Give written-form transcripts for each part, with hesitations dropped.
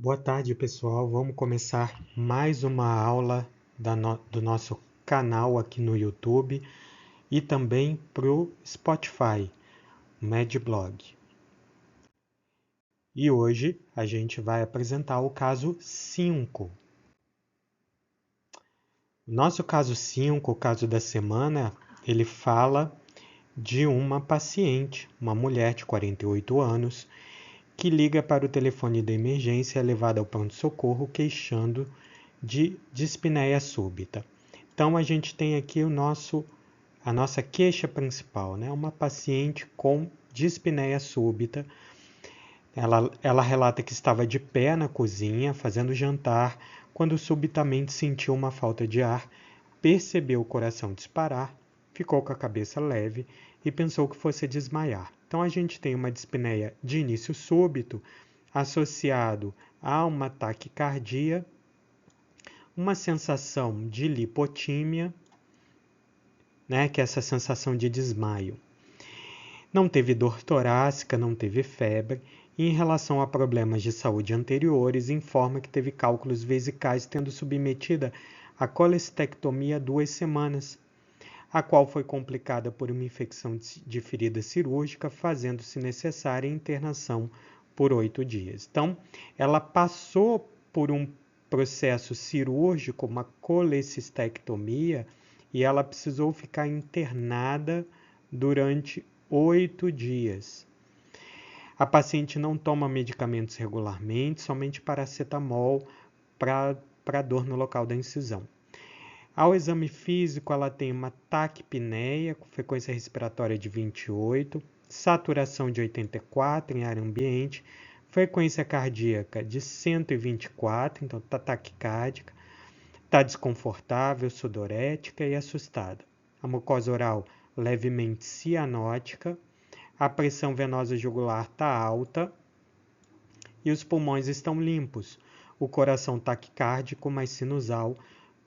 Boa tarde, pessoal. Vamos começar mais uma aula do nosso canal aqui no YouTube e também para o Spotify, o Medblog. E hoje a gente vai apresentar o caso 5. O nosso caso 5, o caso da semana, ele fala de uma paciente, uma mulher de 48 anos, que liga para o telefone de emergência e é levada ao pronto-socorro queixando de dispneia súbita. Então a gente tem aqui a nossa queixa principal, né? Uma paciente com dispneia súbita. Ela relata que estava de pé na cozinha fazendo jantar quando subitamente sentiu uma falta de ar, percebeu o coração disparar, ficou com a cabeça leve e pensou que fosse desmaiar. Então a gente tem uma dispneia de início súbito associado a uma taquicardia, uma sensação de lipotímia, né, que é essa sensação de desmaio. Não teve dor torácica, não teve febre, e em relação a problemas de saúde anteriores, informa que teve cálculos vesicais tendo submetida a colestectomia há 2 semanas, a qual foi complicada por uma infecção de ferida cirúrgica, fazendo-se necessária a internação por 8 dias. Então, ela passou por um processo cirúrgico, uma colecistectomia, e ela precisou ficar internada durante 8 dias. A paciente não toma medicamentos regularmente, somente paracetamol para dor no local da incisão. Ao exame físico, ela tem uma taquipneia com frequência respiratória de 28, saturação de 84 em ar ambiente, frequência cardíaca de 124, então está taquicárdica, está desconfortável, sudorética e assustada. A mucosa oral levemente cianótica, a pressão venosa jugular está alta e os pulmões estão limpos. O coração taquicárdico, mais sinusal,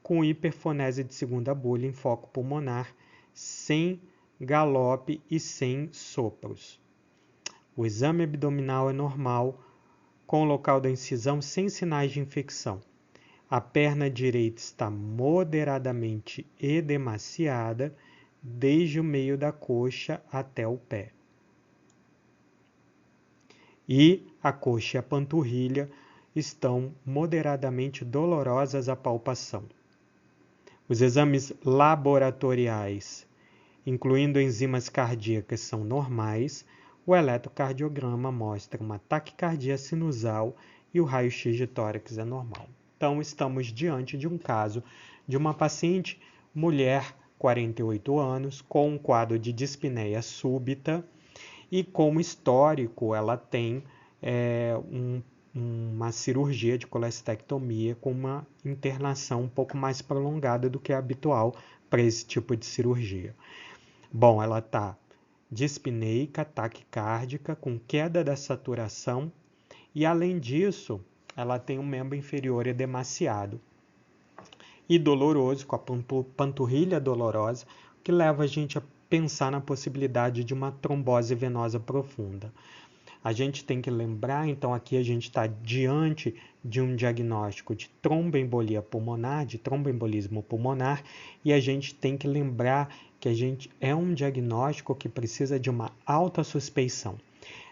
com hiperfonese de segunda bolha em foco pulmonar, sem galope e sem sopros. O exame abdominal é normal, com o local da incisão sem sinais de infecção. A perna direita está moderadamente edemaciada, desde o meio da coxa até o pé. E a coxa e a panturrilha estão moderadamente dolorosas à palpação. Os exames laboratoriais, incluindo enzimas cardíacas, são normais. O eletrocardiograma mostra uma taquicardia sinusal e o raio-x de tórax é normal. Então, estamos diante de um caso de uma paciente, mulher, 48 anos, com um quadro de dispneia súbita e como histórico ela tem uma cirurgia de colestectomia com uma internação um pouco mais prolongada do que é habitual para esse tipo de cirurgia. Bom, ela está dispneica, taquicárdica, com queda da saturação e, além disso, ela tem um membro inferior edemaciado e doloroso, com a panturrilha dolorosa, que leva a gente a pensar na possibilidade de uma trombose venosa profunda. A gente tem que lembrar, então aqui a gente está diante de um diagnóstico de tromboembolia pulmonar, de tromboembolismo pulmonar, e a gente tem que lembrar que a gente é um diagnóstico que precisa de uma alta suspeição.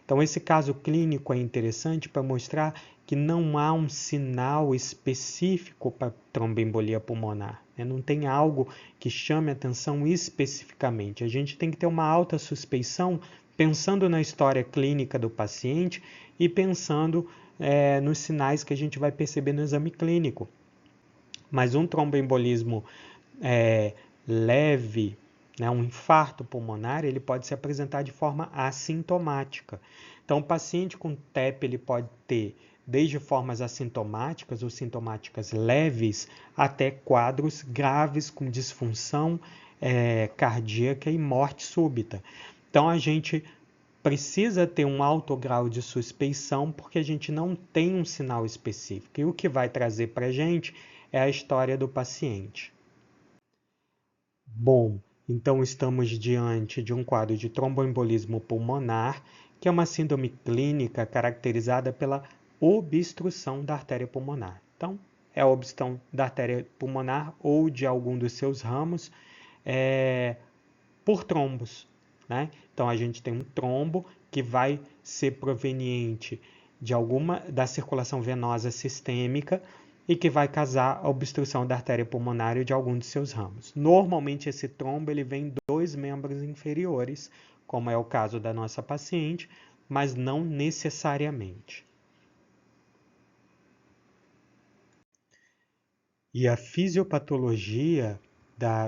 Então esse caso clínico é interessante para mostrar que não há um sinal específico para tromboembolia pulmonar, né? Não tem algo que chame atenção especificamente. A gente tem que ter uma alta suspeição pensando na história clínica do paciente e pensando nos sinais que a gente vai perceber no exame clínico. Mas um tromboembolismo leve, né, um infarto pulmonar, ele pode se apresentar de forma assintomática. Então, o paciente com TEP ele pode ter desde formas assintomáticas ou sintomáticas leves até quadros graves com disfunção cardíaca e morte súbita. Então, a gente precisa ter um alto grau de suspeição porque a gente não tem um sinal específico. E o que vai trazer para a gente é a história do paciente. Bom, então estamos diante de um quadro de tromboembolismo pulmonar, que é uma síndrome clínica caracterizada pela obstrução da artéria pulmonar. Então, é a obstrução da artéria pulmonar ou de algum dos seus ramos por trombos, né? Então, a gente tem um trombo que vai ser proveniente da circulação venosa sistêmica e que vai causar a obstrução da artéria pulmonar e de algum de seus ramos. Normalmente, esse trombo ele vem dos membros inferiores, como é o caso da nossa paciente, mas não necessariamente. E a fisiopatologia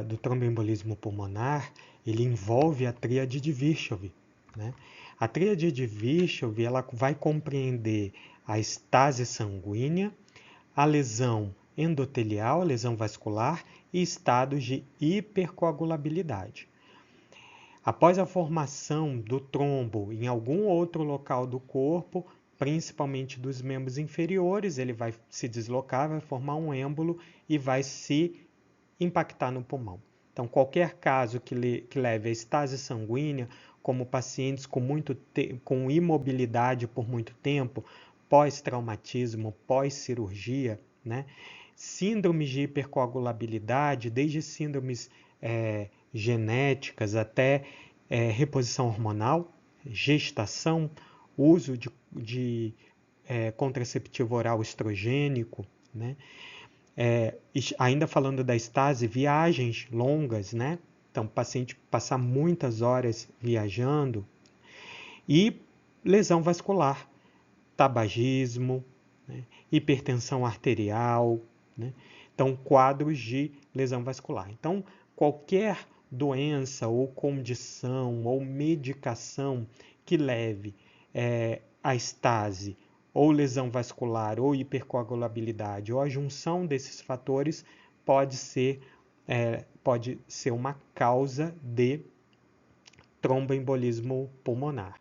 do tromboembolismo pulmonar, ele envolve a tríade de Virchow, né? A tríade de Virchow, ela vai compreender a estase sanguínea, a lesão endotelial, a lesão vascular e estados de hipercoagulabilidade. Após a formação do trombo em algum outro local do corpo, principalmente dos membros inferiores, ele vai se deslocar, vai formar um êmbolo e vai se impactar no pulmão. Então, qualquer caso que leve a estase sanguínea, como pacientes com imobilidade por muito tempo, pós-traumatismo, pós-cirurgia, né? Síndromes de hipercoagulabilidade, desde síndromes genéticas até reposição hormonal, gestação, uso de contraceptivo oral estrogênico, né? Ainda falando da estase, viagens longas, né? Então, o paciente passar muitas horas viajando. E lesão vascular, tabagismo, né? Hipertensão arterial, né? Então, quadros de lesão vascular. Então, qualquer doença ou condição ou medicação que leve a estase ou lesão vascular ou hipercoagulabilidade ou a junção desses fatores pode ser uma causa de tromboembolismo pulmonar.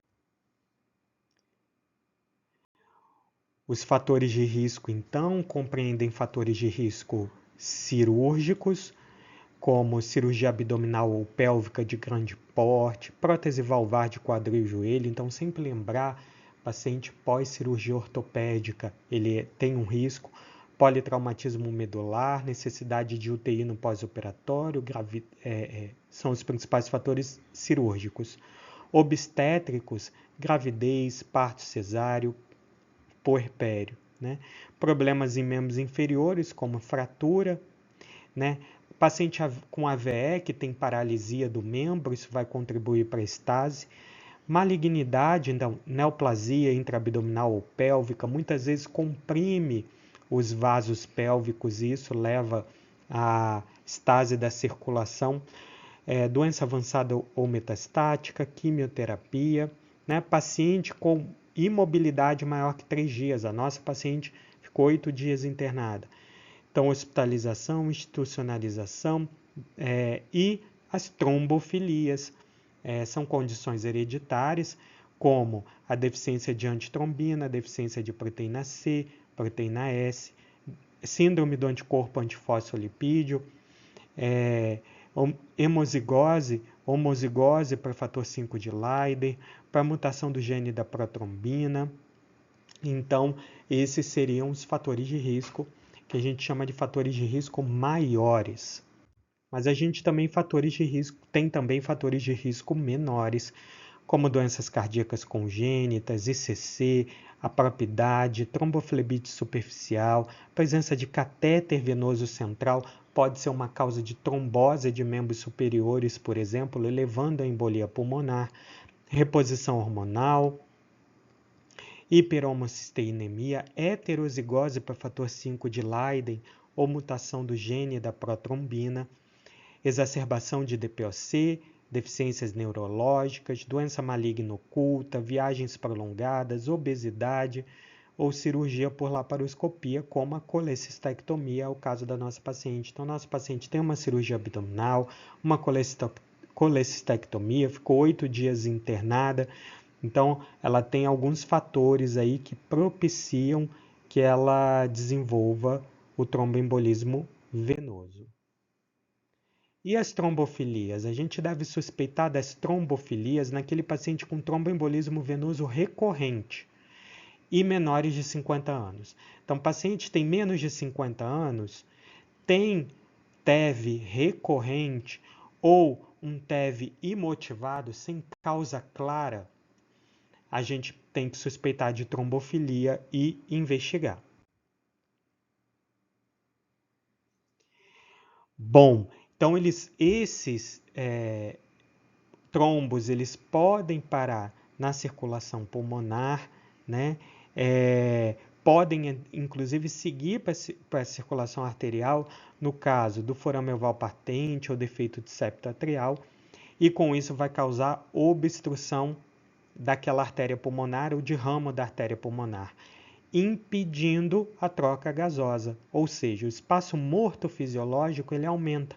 Os fatores de risco, então, compreendem fatores de risco cirúrgicos, como cirurgia abdominal ou pélvica de grande porte, prótese valvar de quadril e joelho. Então, sempre lembrar, paciente pós-cirurgia ortopédica, ele tem um risco, politraumatismo medular, necessidade de UTI no pós-operatório, são os principais fatores cirúrgicos. Obstétricos, gravidez, parto cesáreo, puerpério, né? Problemas em membros inferiores, como fratura, né? Paciente com AVE, que tem paralisia do membro, isso vai contribuir para a estase. Malignidade, então, neoplasia intraabdominal ou pélvica, muitas vezes comprime os vasos pélvicos e isso leva à estase da circulação. Doença avançada ou metastática, quimioterapia, né? Paciente com imobilidade maior que 3 dias. A nossa paciente ficou 8 dias internada. Então, hospitalização, institucionalização e as trombofilias. São condições hereditárias, como a deficiência de antitrombina, a deficiência de proteína C, proteína S, síndrome do anticorpo antifosfolipídio, homozigose para fator 5 de Leiden, para mutação do gene da protrombina. Então, esses seriam os fatores de risco que a gente chama de fatores de risco maiores. Mas a gente tem também fatores de risco menores, como doenças cardíacas congênitas, ICC, a própria idade, tromboflebite superficial, presença de catéter venoso central, pode ser uma causa de trombose de membros superiores, por exemplo, elevando a embolia pulmonar, reposição hormonal, hiperhomocisteinemia, heterozigose para fator 5 de Leiden ou mutação do gene da protrombina, exacerbação de DPOC, deficiências neurológicas, doença maligna oculta, viagens prolongadas, obesidade ou cirurgia por laparoscopia, como a colecistectomia, é o caso da nossa paciente. Então, nossa paciente tem uma cirurgia abdominal, uma colecistectomia, ficou 8 dias internada. Então, ela tem alguns fatores aí que propiciam que ela desenvolva o tromboembolismo venoso. E as trombofilias? A gente deve suspeitar das trombofilias naquele paciente com tromboembolismo venoso recorrente e menores de 50 anos. Então, paciente tem menos de 50 anos, tem TEV recorrente ou um TEV imotivado, sem causa clara, a gente tem que suspeitar de trombofilia e investigar. Bom, então esses trombos, eles podem parar na circulação pulmonar, né? Podem, inclusive, seguir para a circulação arterial, no caso do forame oval patente ou defeito de septo atrial, e com isso vai causar obstrução daquela artéria pulmonar ou de ramo da artéria pulmonar, impedindo a troca gasosa, ou seja, o espaço morto fisiológico ele aumenta.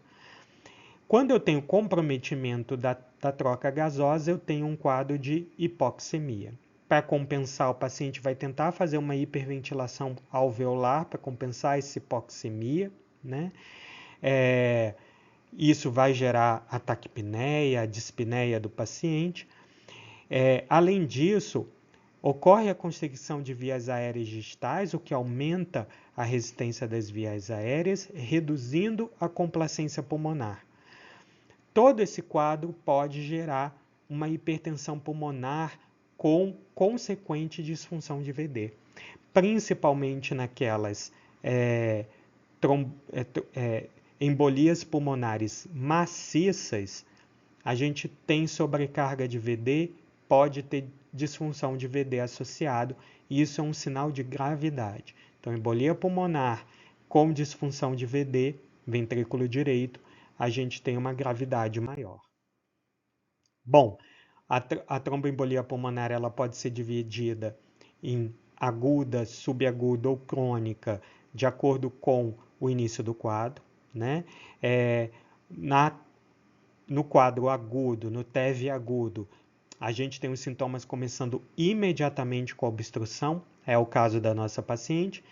Quando eu tenho comprometimento da troca gasosa, eu tenho um quadro de hipoxemia. Para compensar, o paciente vai tentar fazer uma hiperventilação alveolar para compensar essa hipoxemia, né? Isso vai gerar a taquipneia, a dispneia do paciente. Além disso, ocorre a constricção de vias aéreas distais, o que aumenta a resistência das vias aéreas, reduzindo a complacência pulmonar. Todo esse quadro pode gerar uma hipertensão pulmonar com consequente disfunção de VD, principalmente naquelas embolias pulmonares maciças. A gente tem sobrecarga de VD, pode ter disfunção de VD associado, e isso é um sinal de gravidade. Então, embolia pulmonar com disfunção de VD, ventrículo direito, a gente tem uma gravidade maior. Bom, a tromboembolia pulmonar ela pode ser dividida em aguda, subaguda ou crônica, de acordo com o início do quadro, né? No quadro agudo, no TEV agudo, a gente tem os sintomas começando imediatamente com a obstrução, é o caso da nossa paciente.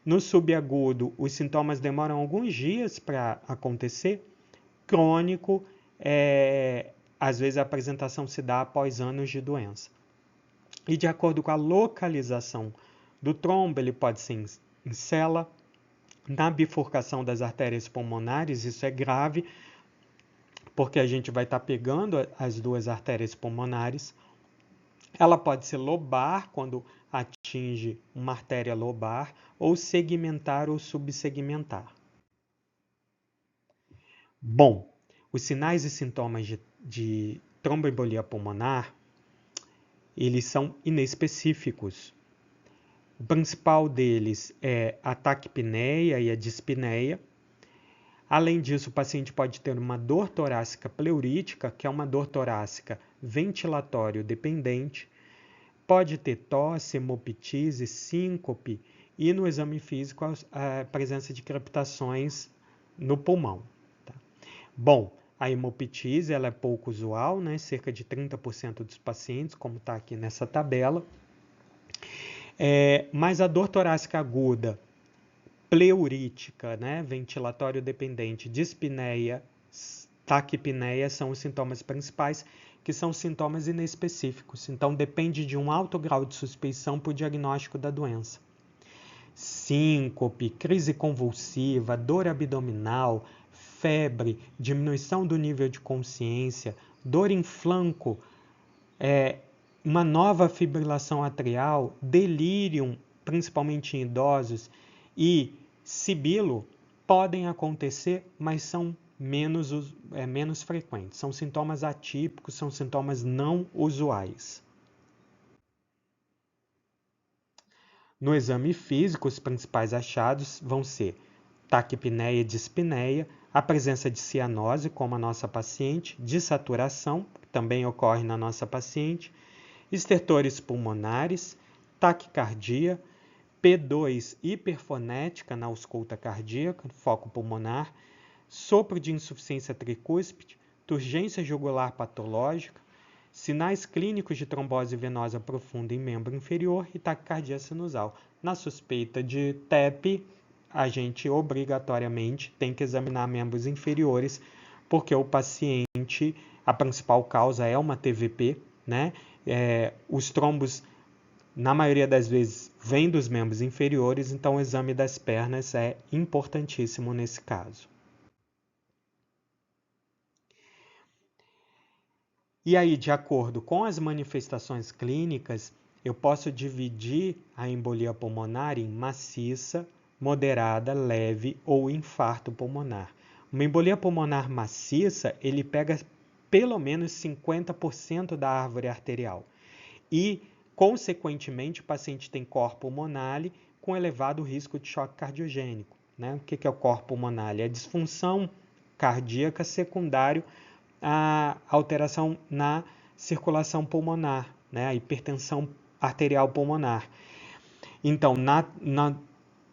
No subagudo, os sintomas demoram alguns dias para acontecer. Crônico, às vezes a apresentação se dá após anos de doença. E de acordo com a localização do trombo, ele pode ser em cela, na bifurcação das artérias pulmonares, isso é grave, porque a gente vai estar pegando as duas artérias pulmonares. Ela pode ser lobar, quando atinge uma artéria lobar, ou segmentar ou subsegmentar. Bom, os sinais e sintomas de tromboembolia pulmonar, eles são inespecíficos. O principal deles é a taquipneia e a dispneia. Além disso, o paciente pode ter uma dor torácica pleurítica, que é uma dor torácica ventilatório dependente. Pode ter tosse, hemoptise, síncope e no exame físico a presença de crepitações no pulmão. Tá? Bom, a hemoptise ela é pouco usual, né? Cerca de 30% dos pacientes, como está aqui nessa tabela. Mas a dor torácica aguda, pleurítica, né? Ventilatório dependente, dispneia, taquipneia são os sintomas principais, que são sintomas inespecíficos. Então, depende de um alto grau de suspeição para o diagnóstico da doença. Síncope, crise convulsiva, dor abdominal, febre, diminuição do nível de consciência, dor em flanco, uma nova fibrilação atrial, delírio, principalmente em idosos, e sibilo podem acontecer, mas são menos frequentes. São sintomas atípicos, são sintomas não usuais. No exame físico, os principais achados vão ser taquipneia e dispneia, a presença de cianose, como a nossa paciente, dessaturação, que também ocorre na nossa paciente, estertores pulmonares, taquicardia, P2 hiperfonética na ausculta cardíaca, foco pulmonar, sopro de insuficiência tricúspide, turgência jugular patológica, sinais clínicos de trombose venosa profunda em membro inferior e taquicardia sinusal. Na suspeita de TEP, a gente obrigatoriamente tem que examinar membros inferiores, porque o paciente, a principal causa é uma TVP, né? Os trombos na maioria das vezes vem dos membros inferiores, então o exame das pernas é importantíssimo nesse caso. E aí, de acordo com as manifestações clínicas, eu posso dividir a embolia pulmonar em maciça, moderada, leve ou infarto pulmonar. Uma embolia pulmonar maciça, ele pega pelo menos 50% da árvore arterial. E, consequentemente, o paciente tem cor pulmonale com elevado risco de choque cardiogênico. O que é o cor pulmonale? É a disfunção cardíaca secundária à alteração na circulação pulmonar, a hipertensão arterial pulmonar. Então,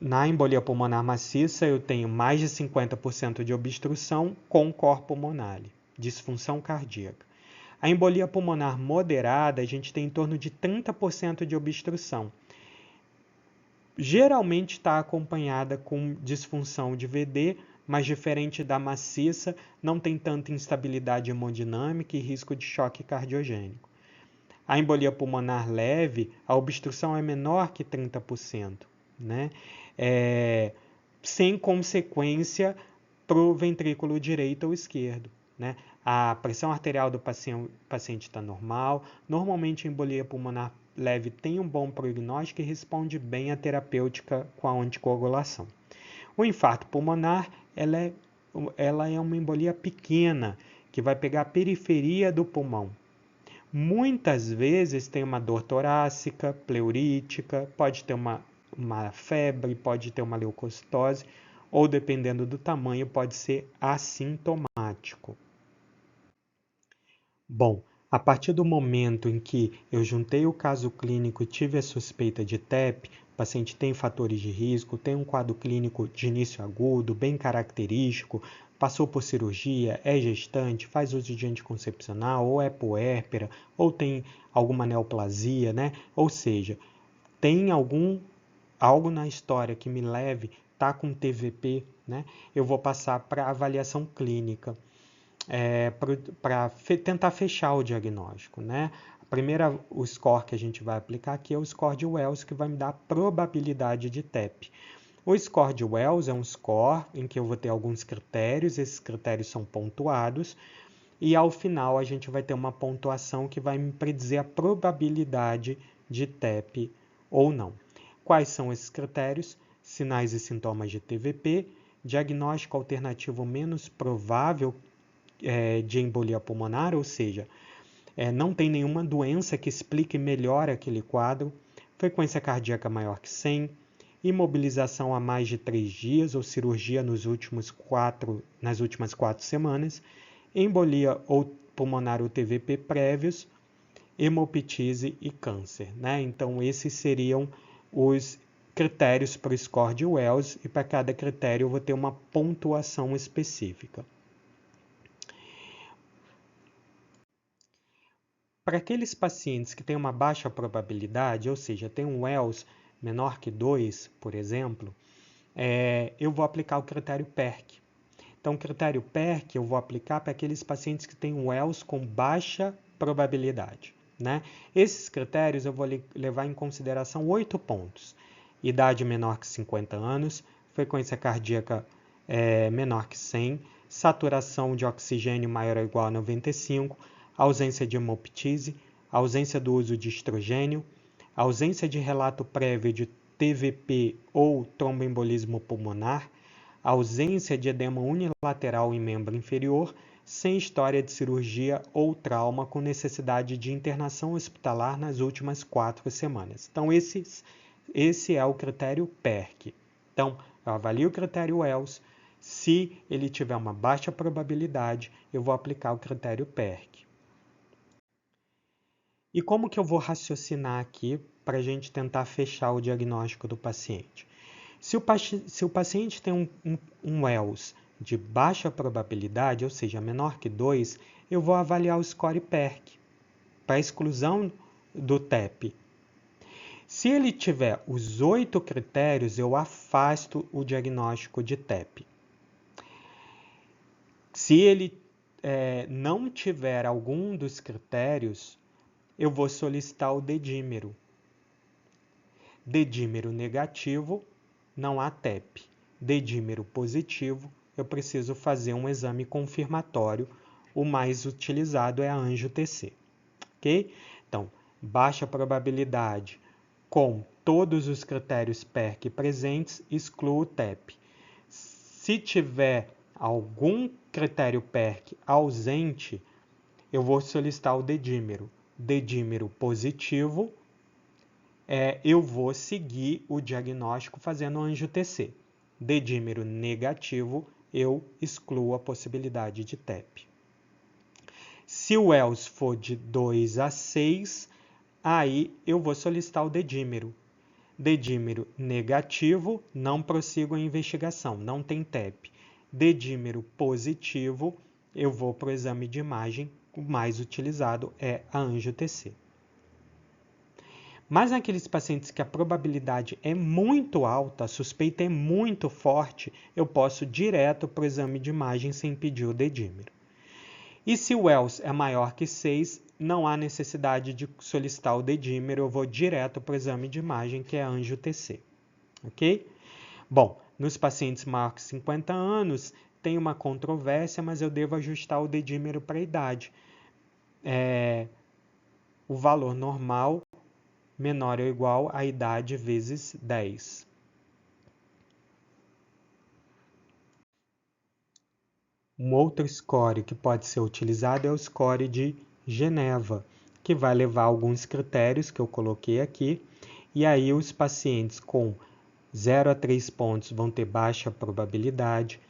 na embolia pulmonar maciça, eu tenho mais de 50% de obstrução com cor pulmonale, disfunção cardíaca. A embolia pulmonar moderada, a gente tem em torno de 30% de obstrução. Geralmente está acompanhada com disfunção de VD, mas diferente da maciça, não tem tanta instabilidade hemodinâmica e risco de choque cardiogênico. A embolia pulmonar leve, a obstrução é menor que 30%, sem consequência para o ventrículo direito ou esquerdo. A pressão arterial do paciente está normal. Normalmente a embolia pulmonar leve tem um bom prognóstico e responde bem à terapêutica com a anticoagulação. O infarto pulmonar, ela é uma embolia pequena, que vai pegar a periferia do pulmão. Muitas vezes tem uma dor torácica, pleurítica, pode ter uma febre, pode ter uma leucocitose, ou dependendo do tamanho, pode ser assintomático. Bom, a partir do momento em que eu juntei o caso clínico e tive a suspeita de TEP, o paciente tem fatores de risco, tem um quadro clínico de início agudo, bem característico, passou por cirurgia, é gestante, faz uso de anticoncepcional, ou é puérpera, ou tem alguma neoplasia, Ou seja, tem algo na história que me leve, tá com TVP, Eu vou passar para avaliação clínica. Para tentar fechar o diagnóstico, o score que a gente vai aplicar aqui é o score de Wells, que vai me dar a probabilidade de TEP. O score de Wells é um score em que eu vou ter alguns critérios, esses critérios são pontuados, e ao final a gente vai ter uma pontuação que vai me predizer a probabilidade de TEP ou não. Quais são esses critérios? Sinais e sintomas de TVP, diagnóstico alternativo menos provável de embolia pulmonar, ou seja, não tem nenhuma doença que explique melhor aquele quadro, frequência cardíaca maior que 100, imobilização há mais de 3 dias ou cirurgia nas últimas 4 semanas, embolia ou pulmonar ou TVP prévios, hemoptise e câncer. Então, esses seriam os critérios para o score de Wells, e para cada critério eu vou ter uma pontuação específica. Para aqueles pacientes que têm uma baixa probabilidade, ou seja, tem um Wells menor que 2, por exemplo, eu vou aplicar o critério PERC. Então, o critério PERC eu vou aplicar para aqueles pacientes que têm um Wells com baixa probabilidade. Esses critérios eu vou levar em consideração 8 pontos. Idade menor que 50 anos, frequência cardíaca menor que 100, saturação de oxigênio maior ou igual a 95, ausência de hemoptise, ausência do uso de estrogênio, ausência de relato prévio de TVP ou tromboembolismo pulmonar, ausência de edema unilateral em membro inferior, sem história de cirurgia ou trauma com necessidade de internação hospitalar nas últimas 4 semanas. Então, esse é o critério PERC. Então, eu avalio o critério Wells. Se ele tiver uma baixa probabilidade, eu vou aplicar o critério PERC. E como que eu vou raciocinar aqui para a gente tentar fechar o diagnóstico do paciente? Se o paciente tem um Wells de baixa probabilidade, ou seja, menor que 2, eu vou avaliar o score PERC para exclusão do TEP. Se ele tiver os 8 critérios, eu afasto o diagnóstico de TEP. Se ele não tiver algum dos critérios, eu vou solicitar o dedímero. Dedímero negativo, não há TEP. Dedímero positivo, eu preciso fazer um exame confirmatório. O mais utilizado é a angio-TC. Ok? Então, baixa probabilidade com todos os critérios PERC presentes, excluo o TEP. Se tiver algum critério PERC ausente, eu vou solicitar o dedímero. Dedímero positivo, eu vou seguir o diagnóstico fazendo angio-TC. Dedímero negativo, eu excluo a possibilidade de TEP. Se o ELS for de 2 a 6, aí eu vou solicitar o dedímero. Dedímero negativo, não prossigo a investigação, não tem TEP. Dedímero positivo, eu vou para o exame de imagem, o mais utilizado é a angio-TC. Mas naqueles pacientes que a probabilidade é muito alta, a suspeita é muito forte, eu posso ir direto para o exame de imagem sem pedir o dedímero. E se o ELS é maior que 6, não há necessidade de solicitar o dedímero, eu vou direto para o exame de imagem, que é a angio-TC. Ok? Bom, nos pacientes maiores que 50 anos, tem uma controvérsia, mas eu devo ajustar o dedímero para a idade. O valor normal menor ou igual à idade vezes 10. Um outro score que pode ser utilizado é o score de Geneva, que vai levar alguns critérios que eu coloquei aqui, e aí os pacientes com 0 a 3 pontos vão ter baixa probabilidade,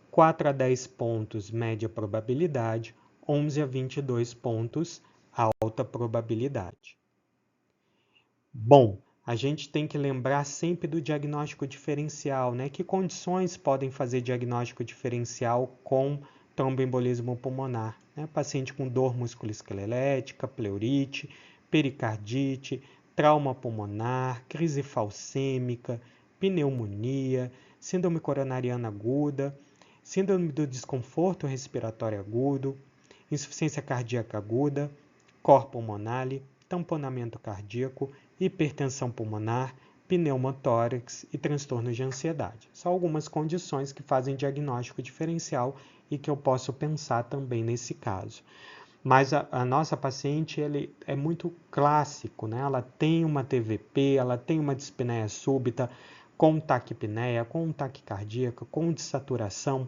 4 a 10 pontos, média probabilidade, 11 a 22 pontos, alta probabilidade. Bom, a gente tem que lembrar sempre do diagnóstico diferencial, né? Que condições podem fazer diagnóstico diferencial com tromboembolismo pulmonar? Né? Paciente com dor musculoesquelética, pleurite, pericardite, trauma pulmonar, crise falcêmica, pneumonia, síndrome coronariana aguda, síndrome do desconforto respiratório agudo, insuficiência cardíaca aguda, cor pulmonale, tamponamento cardíaco, hipertensão pulmonar, pneumotórax e transtornos de ansiedade. São algumas condições que fazem diagnóstico diferencial e que eu posso pensar também nesse caso. Mas a nossa paciente ele é muito clássico, né? Ela tem uma TVP, ela tem uma dispneia súbita, com taquipneia, com taquicardíaca, com dessaturação.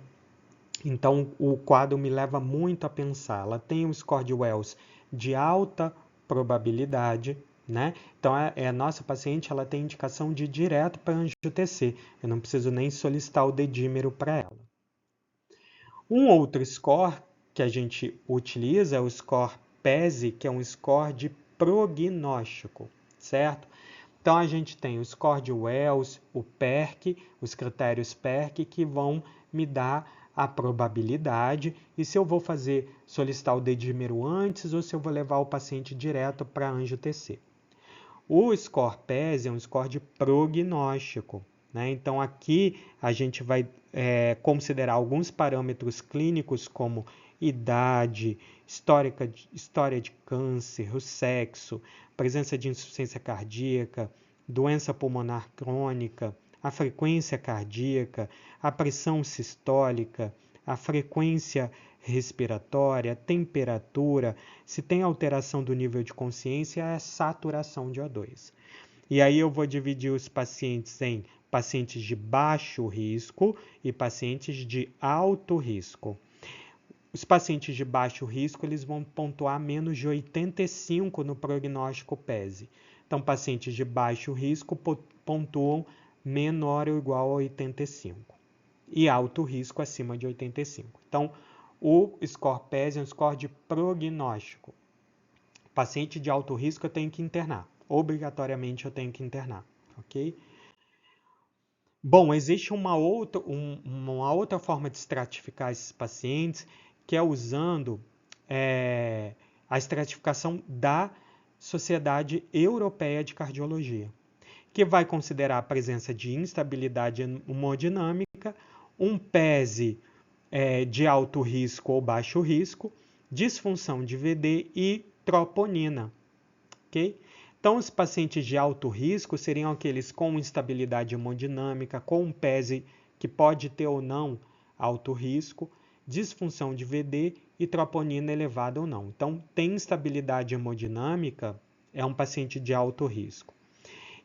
Então, o quadro me leva muito a pensar. Ela tem um score de Wells de alta probabilidade, né? Então, a nossa paciente ela tem indicação de ir direto para angio-TC. Eu não preciso nem solicitar o dedímero para ela. Um outro score que a gente utiliza é o score PESI, que é um score de prognóstico, certo? Então, a gente tem o score de Wells, o PERC, os critérios PERC, que vão me dar a probabilidade e se eu vou solicitar o dedímero antes ou se eu vou levar o paciente direto para angio-TC. O score PES é um score de prognóstico, né? Então aqui a gente vai considerar alguns parâmetros clínicos como idade, história de câncer, o sexo, presença de insuficiência cardíaca, doença pulmonar crônica, a frequência cardíaca, a pressão sistólica, a frequência respiratória, temperatura, se tem alteração do nível de consciência, é a saturação de O2. E aí eu vou dividir os pacientes em pacientes de baixo risco e pacientes de alto risco. Os pacientes de baixo risco eles vão pontuar menos de 85 no prognóstico PESI. Então, pacientes de baixo risco pontuam menor ou igual a 85 e alto risco acima de 85. Então, o score PESI é um score de prognóstico. Paciente de alto risco eu tenho que internar. Obrigatoriamente eu tenho que internar, ok? Bom, existe uma outra forma de estratificar esses pacientes, que é usando a estratificação da Sociedade Europeia de Cardiologia, que vai considerar a presença de instabilidade hemodinâmica, um PESI de alto risco ou baixo risco, disfunção de VD e troponina. Okay? Então, os pacientes de alto risco seriam aqueles com instabilidade hemodinâmica, com um PESE que pode ter ou não alto risco, disfunção de VD e troponina elevada ou não. Então, tem instabilidade hemodinâmica, é um paciente de alto risco.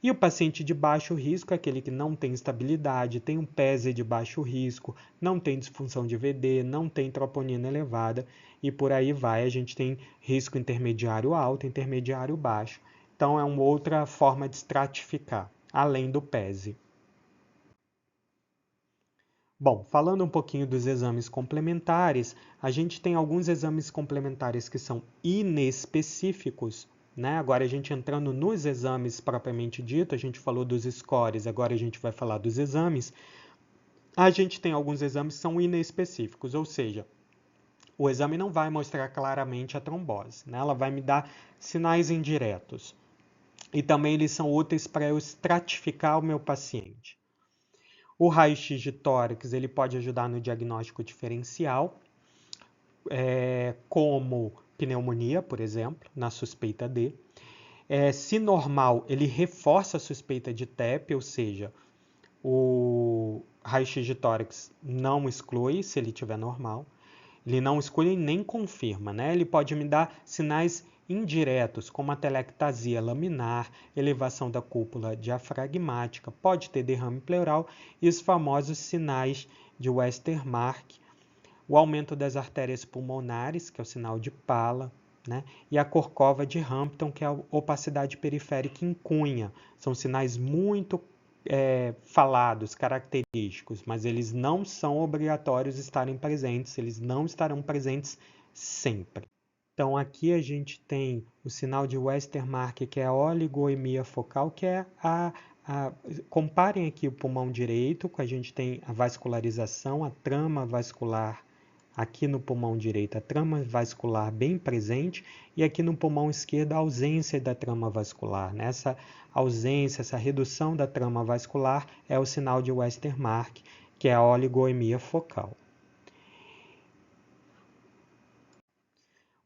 E o paciente de baixo risco é aquele que não tem estabilidade, tem um PESE de baixo risco, não tem disfunção de VD, não tem troponina elevada e por aí vai. A gente tem risco intermediário alto, intermediário baixo. Então é uma outra forma de estratificar, além do PESE. Bom, falando um pouquinho dos exames complementares, a gente tem alguns exames complementares que são inespecíficos, né? Agora a gente entrando nos exames propriamente dito, a gente falou dos scores, agora a gente vai falar dos exames. A gente tem alguns exames que são inespecíficos, ou seja, o exame não vai mostrar claramente a trombose, né? Ela vai me dar sinais indiretos. E também eles são úteis para eu estratificar o meu paciente. O raio-x de tórax ele pode ajudar no diagnóstico diferencial, como pneumonia, por exemplo, na suspeita de. Se normal, ele reforça a suspeita de TEP, ou seja, o raio-x de tórax não exclui se ele estiver normal. Ele não exclui nem confirma, né? Ele pode me dar sinais indiretos, como a telectasia laminar, elevação da cúpula diafragmática, pode ter derrame pleural e os famosos sinais de Westermarck, o aumento das artérias pulmonares, que é o sinal de Pala, né? E a corcova de Hampton, que é a opacidade periférica em cunha. São sinais muito falados, característicos, mas eles não são obrigatórios estarem presentes, eles não estarão presentes sempre. Então aqui a gente tem o sinal de Westermarck, que é a oligoemia focal, que é comparem aqui o pulmão direito, que a gente tem a vascularização, a trama vascular aqui no pulmão direito, a trama vascular bem presente, e aqui no pulmão esquerdo a ausência da trama vascular. Essa ausência, essa redução da trama vascular é o sinal de Westermarck, que é a oligoemia focal.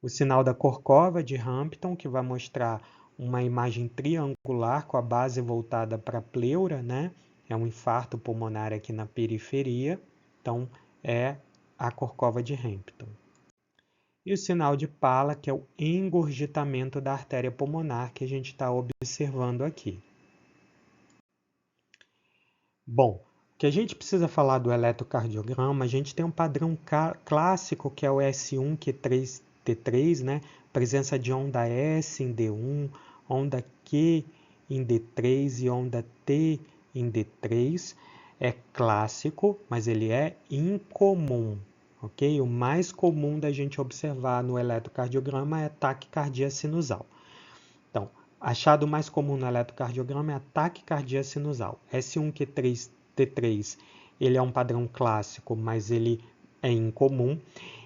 O sinal da corcova de Hampton, que vai mostrar uma imagem triangular com a base voltada para a pleura, né? É um infarto pulmonar aqui na periferia, então é a corcova de Hampton. E o sinal de Pala, que é o engurgitamento da artéria pulmonar que a gente está observando aqui. Bom, o que a gente precisa falar do eletrocardiograma, a gente tem um padrão clássico que é o S1Q3T3, né? Presença de onda S em D1, onda Q em D3 e onda T em D3. É clássico, mas ele é incomum. Okay? O mais comum da gente observar no eletrocardiograma é taquicardia sinusal. Então, achado mais comum no eletrocardiograma é a taquicardia sinusal. S1Q3T3, ele é um padrão clássico, mas ele é incomum.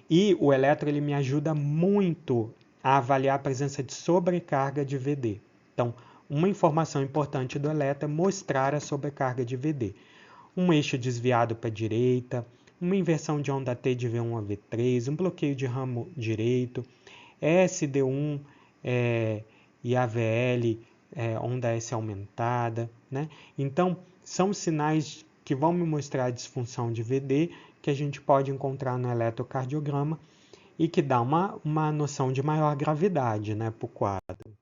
E o eletro ele me ajuda muito a avaliar a presença de sobrecarga de VD. Então, uma informação importante do eletro é mostrar a sobrecarga de VD. Um eixo desviado para a direita, uma inversão de onda T de V1 a V3, um bloqueio de ramo direito, SD1 e AVL, onda S aumentada, né? Então, são sinais que vão me mostrar a disfunção de VD que a gente pode encontrar no eletrocardiograma e que dá uma noção de maior gravidade, né, para o quadro.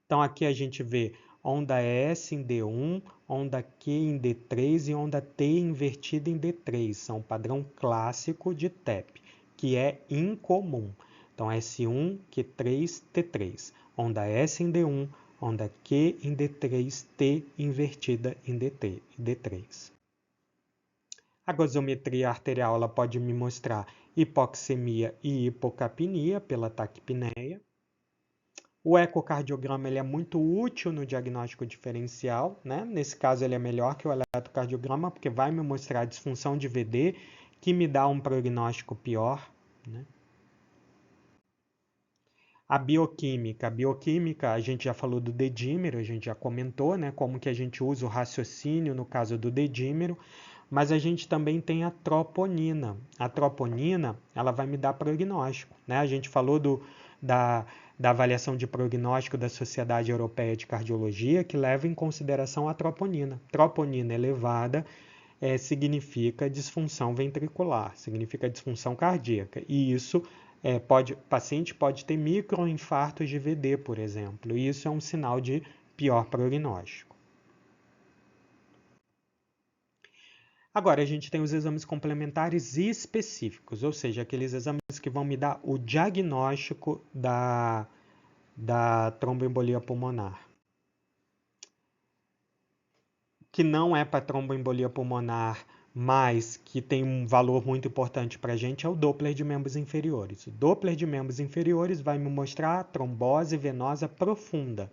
Então, aqui a gente vê onda S em D1, onda Q em D3 e onda T invertida em D3. São padrão clássico de TEP, que é incomum. Então, S1, Q3, T3. Onda S em D1, onda Q em D3, T invertida em D3. A gasometria arterial ela pode me mostrar hipoxemia e hipocapnia pela taquipneia. O ecocardiograma ele é muito útil no diagnóstico diferencial, né? Nesse caso ele é melhor que o eletrocardiograma, porque vai me mostrar a disfunção de VD, que me dá um prognóstico pior, né? A bioquímica, a gente já falou do dedímero, a gente já comentou, né? Como que a gente usa o raciocínio no caso do dedímero, mas a gente também tem a troponina. A troponina, ela vai me dar prognóstico, né? A gente falou da da avaliação de prognóstico da Sociedade Europeia de Cardiologia, que leva em consideração a troponina. Troponina elevada significa disfunção ventricular, significa disfunção cardíaca. E isso o paciente pode ter microinfartos de VD, por exemplo. E isso é um sinal de pior prognóstico. Agora, a gente tem os exames complementares específicos, ou seja, aqueles exames que vão me dar o diagnóstico da tromboembolia pulmonar. Que não é para tromboembolia pulmonar, mas que tem um valor muito importante para a gente, é o Doppler de membros inferiores. O Doppler de membros inferiores vai me mostrar a trombose venosa profunda.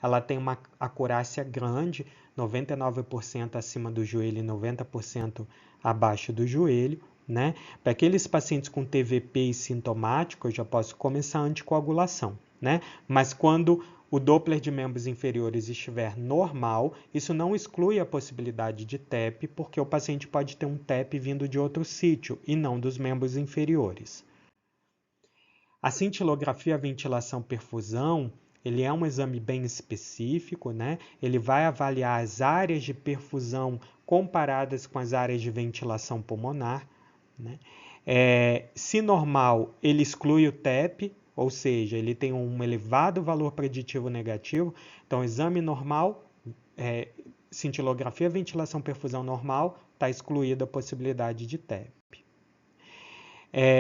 Ela tem uma acurácia grande, 99% acima do joelho e 90% abaixo do joelho, né? Para aqueles pacientes com TVP e sintomático, eu já posso começar a anticoagulação, né? Mas quando o Doppler de membros inferiores estiver normal, isso não exclui a possibilidade de TEP, porque o paciente pode ter um TEP vindo de outro sítio e não dos membros inferiores. A cintilografia ventilação-perfusão, ele é um exame bem específico, né? Ele vai avaliar as áreas de perfusão comparadas com as áreas de ventilação pulmonar, né? Se normal, ele exclui o TEP, ou seja, ele tem um elevado valor preditivo negativo. Então, exame normal, cintilografia, ventilação, perfusão normal, está excluída a possibilidade de TEP.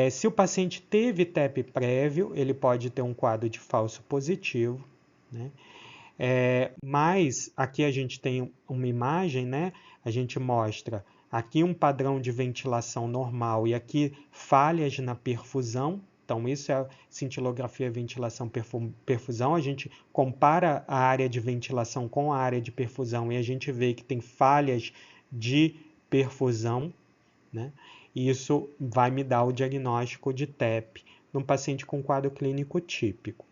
Se o paciente teve TEP prévio, ele pode ter um quadro de falso positivo, né? Mas aqui a gente tem uma imagem, né? A gente mostra aqui um padrão de ventilação normal e aqui falhas na perfusão. Então, isso é a cintilografia, ventilação, perfusão. A gente compara a área de ventilação com a área de perfusão e a gente vê que tem falhas de perfusão, né? E isso vai me dar o diagnóstico de TEP num paciente com quadro clínico típico.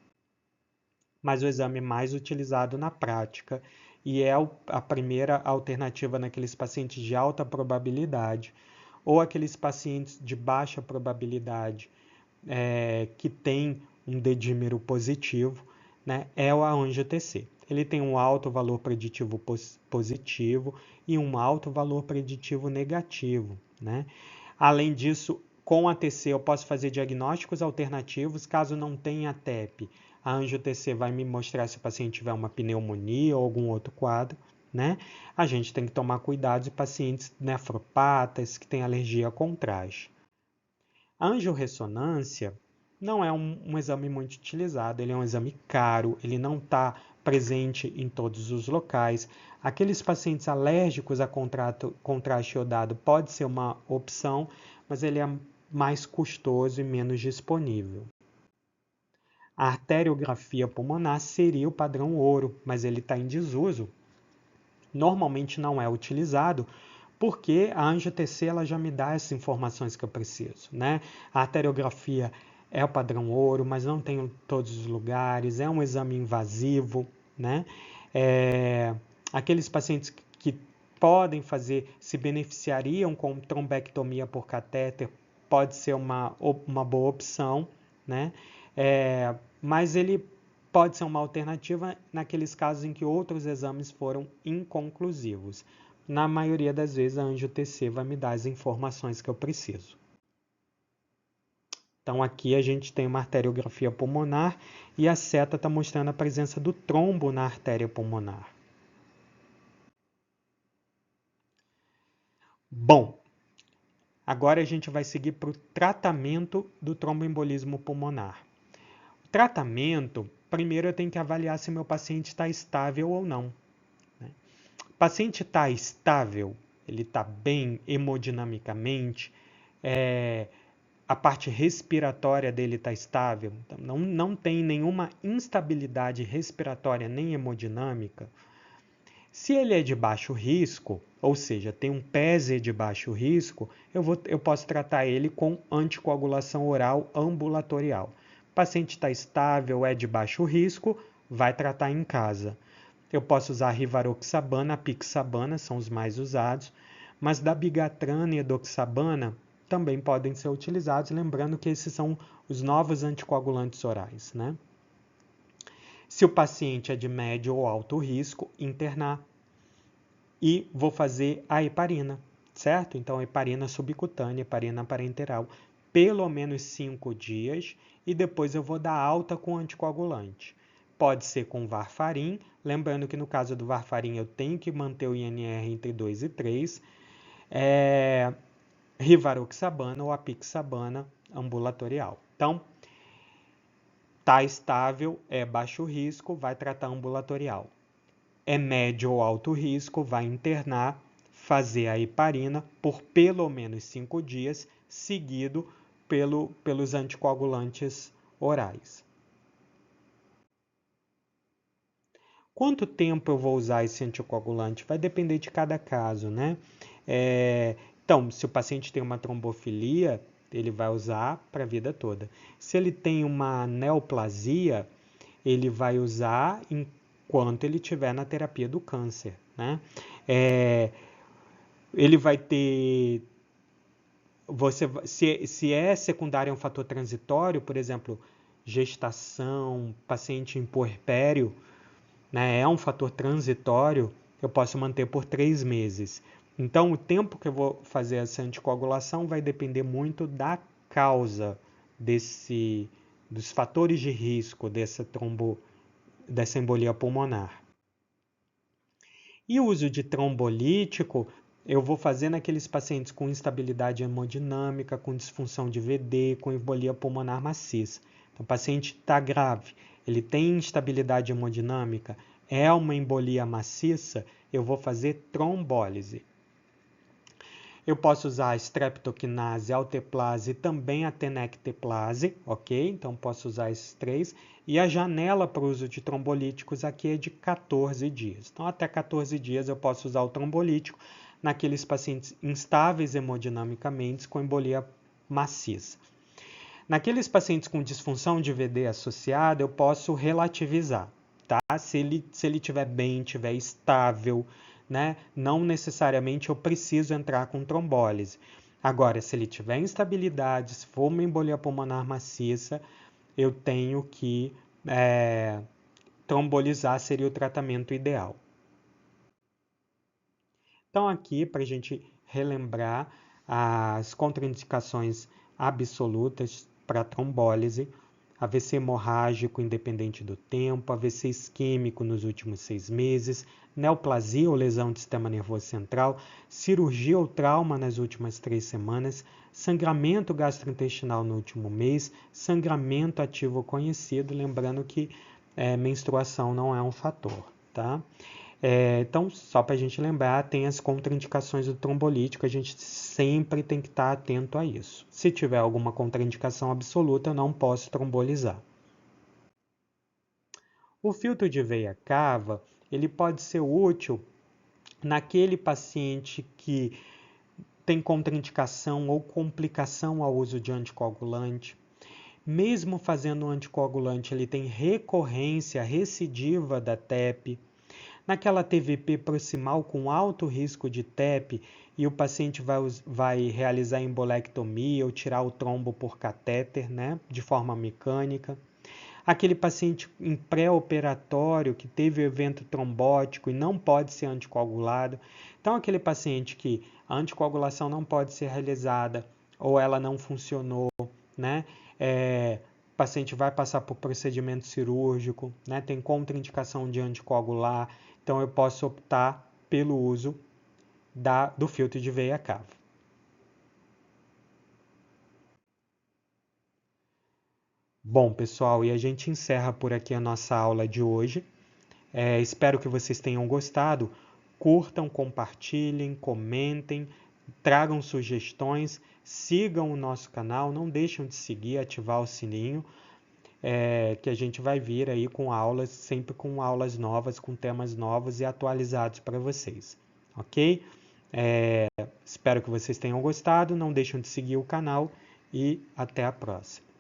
Mas o exame mais utilizado na prática e é a primeira alternativa naqueles pacientes de alta probabilidade ou aqueles pacientes de baixa probabilidade que tem um dedímero positivo, né, é o angio-TC. Ele tem um alto valor preditivo positivo e um alto valor preditivo negativo, né? Além disso, com a TC eu posso fazer diagnósticos alternativos caso não tenha TEP. A angio-TC vai me mostrar se o paciente tiver uma pneumonia ou algum outro quadro, né? A gente tem que tomar cuidado de pacientes nefropatas que têm alergia a contraste. A angiorressonância não é um exame muito utilizado, ele é um exame caro, ele não está presente em todos os locais. Aqueles pacientes alérgicos a contraste iodado pode ser uma opção, mas ele é mais custoso e menos disponível. A arteriografia pulmonar seria o padrão ouro, mas ele está em desuso. Normalmente não é utilizado, porque a angio-TC ela já me dá essas informações que eu preciso, né? A arteriografia é o padrão ouro, mas não tem em todos os lugares, é um exame invasivo, né? Aqueles pacientes que podem fazer, se beneficiariam com trombectomia por catéter, pode ser uma boa opção, né? Mas ele pode ser uma alternativa naqueles casos em que outros exames foram inconclusivos. Na maioria das vezes, a angio-TC vai me dar as informações que eu preciso. Então, aqui a gente tem uma arteriografia pulmonar e a seta está mostrando a presença do trombo na artéria pulmonar. Bom, agora a gente vai seguir para o tratamento do tromboembolismo pulmonar. O tratamento, primeiro eu tenho que avaliar se meu paciente está estável ou não. O paciente está estável, ele está bem hemodinamicamente, a parte respiratória dele está estável, então não tem nenhuma instabilidade respiratória nem hemodinâmica. Se ele é de baixo risco, ou seja, tem um PESE de baixo risco, eu posso tratar ele com anticoagulação oral ambulatorial. O paciente está estável, é de baixo risco, vai tratar em casa. Eu posso usar rivaroxabana, apixabana, são os mais usados, mas dabigatrana e edoxabana também podem ser utilizados, lembrando que esses são os novos anticoagulantes orais, né? Se o paciente é de médio ou alto risco, internar. E vou fazer a heparina, certo? Então, heparina subcutânea, heparina parenteral, pelo menos 5 dias, e depois eu vou dar alta com anticoagulante. Pode ser com varfarin, lembrando que no caso do varfarin eu tenho que manter o INR entre 2 e 3, rivaroxabana ou apixabana ambulatorial. Então, tá estável, é baixo risco, vai tratar ambulatorial. É médio ou alto risco, vai internar, fazer a heparina por pelo menos 5 dias, seguido pelos anticoagulantes orais. Quanto tempo eu vou usar esse anticoagulante? Vai depender de cada caso, né? Então, se o paciente tem uma trombofilia, ele vai usar para a vida toda. Se ele tem uma neoplasia, ele vai usar enquanto ele estiver na terapia do câncer, né? Ele vai ter... se é secundário a um fator transitório, por exemplo, gestação, paciente em puerpério, né, é um fator transitório, eu posso manter por 3 meses. Então, o tempo que eu vou fazer essa anticoagulação vai depender muito da causa dos fatores de risco dessa embolia pulmonar. E o uso de trombolítico, eu vou fazer naqueles pacientes com instabilidade hemodinâmica, com disfunção de VD, com embolia pulmonar maciça. Então, o paciente está grave, ele tem instabilidade hemodinâmica, é uma embolia maciça, eu vou fazer trombólise. Eu posso usar a streptokinase, alteplase e também a tenecteplase, ok? Então, posso usar esses 3. E a janela para o uso de trombolíticos aqui é de 14 dias. Então, até 14 dias eu posso usar o trombolítico naqueles pacientes instáveis hemodinamicamente com embolia maciça. Naqueles pacientes com disfunção de VD associada, eu posso relativizar, tá? Se ele estiver bem, estiver estável, né? Não necessariamente eu preciso entrar com trombólise. Agora, se ele tiver instabilidade, se for uma embolia pulmonar maciça, eu tenho que trombolizar, seria o tratamento ideal. Então, aqui, para a gente relembrar as contraindicações absolutas para trombólise: AVC hemorrágico independente do tempo, AVC isquêmico nos últimos 6 meses, neoplasia ou lesão do sistema nervoso central, cirurgia ou trauma nas últimas 3 semanas, sangramento gastrointestinal no último mês, sangramento ativo conhecido, lembrando que menstruação não é um fator, tá? Então, só para a gente lembrar, tem as contraindicações do trombolítico, a gente sempre tem que estar atento a isso. Se tiver alguma contraindicação absoluta, eu não posso trombolizar. O filtro de veia cava, ele pode ser útil naquele paciente que tem contraindicação ou complicação ao uso de anticoagulante. Mesmo fazendo um anticoagulante, ele tem recorrência recidiva da TEP. Naquela TVP proximal com alto risco de TEP e o paciente vai realizar embolectomia ou tirar o trombo por catéter, né, de forma mecânica. Aquele paciente em pré-operatório que teve evento trombótico e não pode ser anticoagulado. Então, aquele paciente que a anticoagulação não pode ser realizada ou ela não funcionou, né? O paciente vai passar por procedimento cirúrgico, né? Tem contraindicação de anticoagular. Então, eu posso optar pelo uso do filtro de veia cava. Bom, pessoal, e a gente encerra por aqui a nossa aula de hoje. Espero que vocês tenham gostado. Curtam, compartilhem, comentem, tragam sugestões, sigam o nosso canal, não deixem de seguir, ativar o sininho, que a gente vai vir aí com aulas, sempre com aulas novas, com temas novos e atualizados para vocês, ok? Espero que vocês tenham gostado, não deixem de seguir o canal e até a próxima.